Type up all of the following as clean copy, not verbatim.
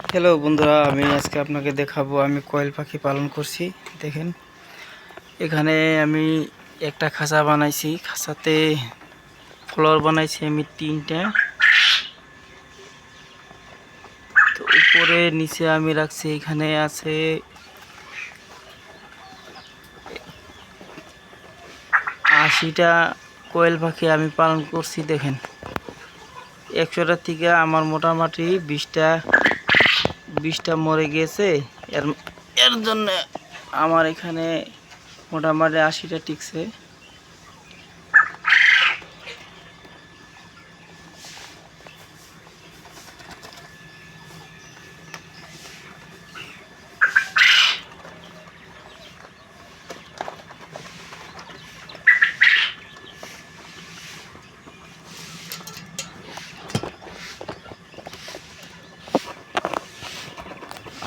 Hello বন্ধুরা, আমি আজকে আপনাকে দেখাবো আমি কোয়েল পাখি পালন করছি। দেখেন, এখানে আমি একটা খাঁচা বানাইছি। খাঁচাতে ফ্লোর বানাইছি আমি 3টা। তো উপরে নিচে আমি রাখছি, এখানে আছে 80টা কোয়েল পাখি আমি পালন করছি। দেখেন, 100টা থেকে আমার মোটামুটি 20টা মরে গেছে। এর এর জন্য আমার এখানে মোটামুটি 80টা টিকছে।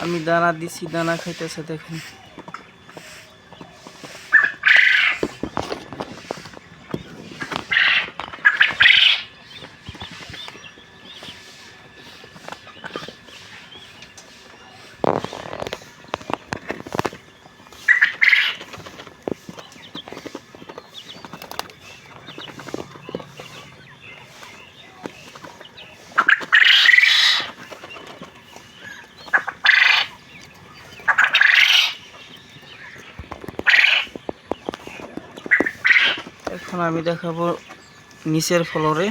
আমি দানা দিছি, দানা খাইতেছে। দেখেন, এখন আমি দেখাবো নিচের ফ্লোরে।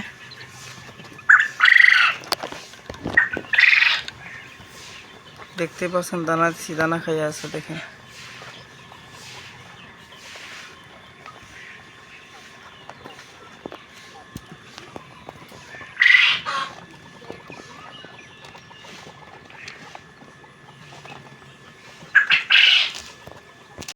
দেখতে পাচ্ছেন দানা দিছি, দানা খাইয়া আছে। দেখেন।